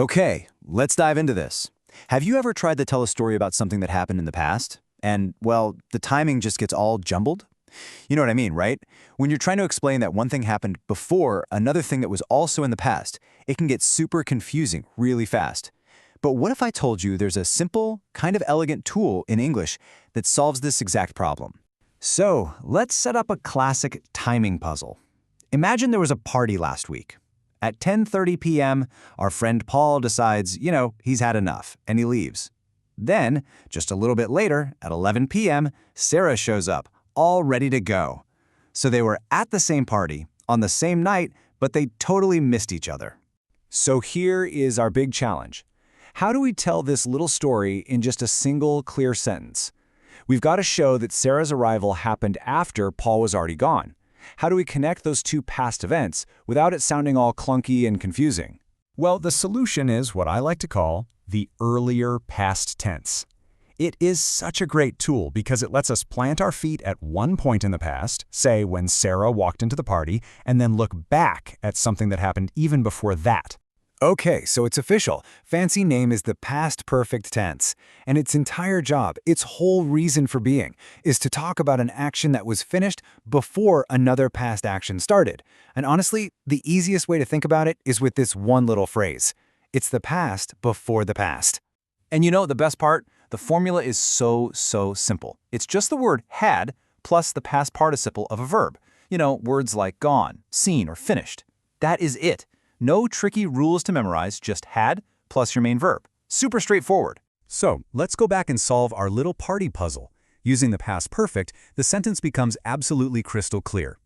Okay, let's dive into this. Have you ever tried to tell a story about something that happened in the past? And, well, the timing just gets all jumbled? You know what I mean, right? When you're trying to explain that one thing happened before another thing that was also in the past, it can get super confusing really fast. But what if I told you there's a simple, kind of elegant tool in English that solves this exact problem? So, let's set up a classic timing puzzle. Imagine there was a party last week. At 10:30 p.m., our friend Paul decides, he's had enough, and he leaves. Then, just a little bit later, at 11 p.m., Sarah shows up, all ready to go. So they were at the same party, on the same night, but they totally missed each other. So here is our big challenge. How do we tell this little story in just a single, clear sentence? We've got to show that Sarah's arrival happened after Paul was already gone. How do we connect those two past events without it sounding all clunky and confusing? Well, the solution is what I like to call the earlier past tense. It is such a great tool because it lets us plant our feet at one point in the past, say when Sarah walked into the party, and then look back at something that happened even before that. Okay, so it's official. Fancy name is the past perfect tense. And its entire job, its whole reason for being, is to talk about an action that was finished before another past action started. And honestly, the easiest way to think about it is with this one little phrase. It's the past before the past. And you know the best part? The formula is so simple. It's just the word had plus the past participle of a verb. Words like gone, seen, or finished. That is it. No tricky rules to memorize, just had plus your main verb. Super straightforward. So, let's go back and solve our little party puzzle. Using the past perfect, the sentence becomes absolutely crystal clear.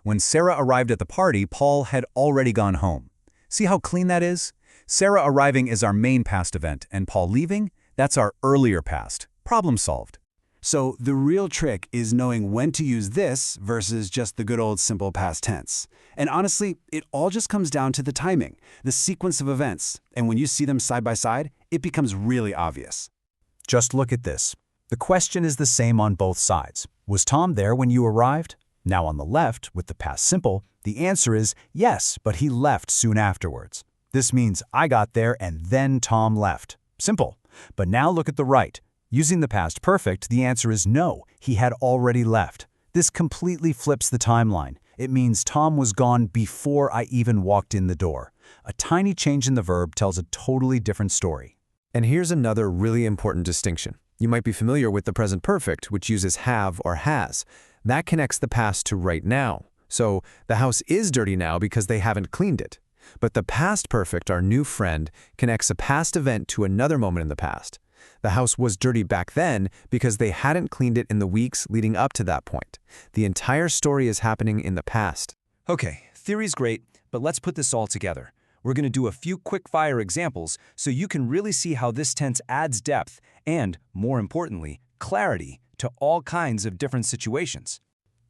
When Sarah arrived at the party, Paul had already gone home. See how clean that is? Sarah arriving is our main past event, and Paul leaving? That's our earlier past. Problem solved. So the real trick is knowing when to use this versus just the good old simple past tense. And honestly, it all just comes down to the timing, the sequence of events. And when you see them side by side, it becomes really obvious. Just look at this. The question is the same on both sides. Was Tom there when you arrived? Now on the left, with the past simple, the answer is yes, but he left soon afterwards. This means I got there and then Tom left. Simple. But now look at the right. Using the past perfect, the answer is no, he had already left. This completely flips the timeline. It means Tom was gone before I even walked in the door. A tiny change in the verb tells a totally different story. And here's another really important distinction. You might be familiar with the present perfect, which uses have or has. That connects the past to right now. So the house is dirty now because they haven't cleaned it. But the past perfect, our new friend, connects a past event to another moment in the past. The house was dirty back then because they hadn't cleaned it in the weeks leading up to that point. The entire story is happening in the past. Okay, theory's great, but let's put this all together. We're going to do a few quick-fire examples so you can really see how this tense adds depth and, more importantly, clarity to all kinds of different situations.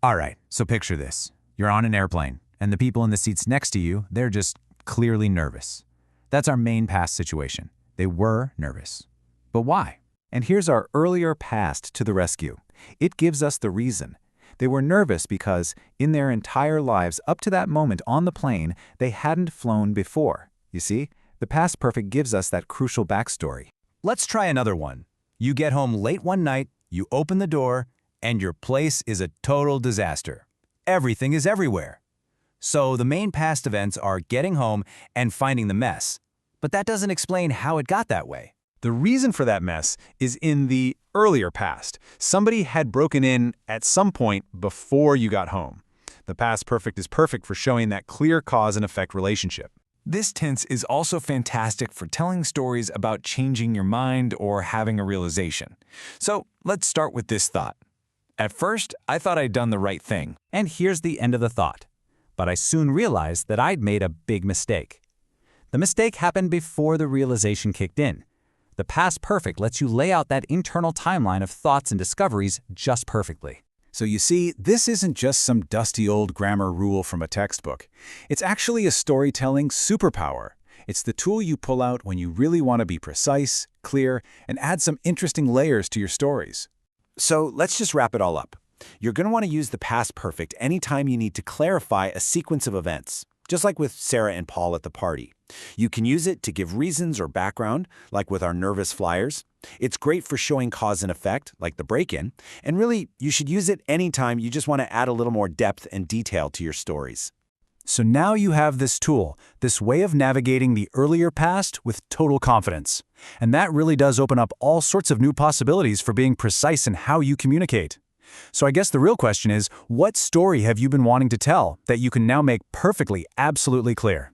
All right, so picture this. You're on an airplane, and the people in the seats next to you, they're just clearly nervous. That's our main past situation. They were nervous. But why? And here's our earlier past to the rescue. It gives us the reason. They were nervous because, in their entire lives up to that moment on the plane, they hadn't flown before. You see, the past perfect gives us that crucial backstory. Let's try another one. You get home late one night, you open the door, and your place is a total disaster. Everything is everywhere. So the main past events are getting home and finding the mess. But that doesn't explain how it got that way. The reason for that mess is in the earlier past. Somebody had broken in at some point before you got home. The past perfect is perfect for showing that clear cause and effect relationship. This tense is also fantastic for telling stories about changing your mind or having a realization. So let's start with this thought. At first, I thought I'd done the right thing, and here's the end of the thought. But I soon realized that I'd made a big mistake. The mistake happened before the realization kicked in. The past perfect lets you lay out that internal timeline of thoughts and discoveries just perfectly. So you see, this isn't just some dusty old grammar rule from a textbook. It's actually a storytelling superpower. It's the tool you pull out when you really want to be precise, clear, and add some interesting layers to your stories. So let's just wrap it all up. You're going to want to use the past perfect anytime you need to clarify a sequence of events. just like with Sarah and Paul at the party. You can use it to give reasons or background, like with our nervous flyers. It's great for showing cause and effect, like the break-in. And really, you should use it anytime you just want to add a little more depth and detail to your stories. So now you have this tool, this way of navigating the earlier past with total confidence. And that really does open up all sorts of new possibilities for being precise in how you communicate. So I guess the real question is, what story have you been wanting to tell that you can now make perfectly, absolutely clear?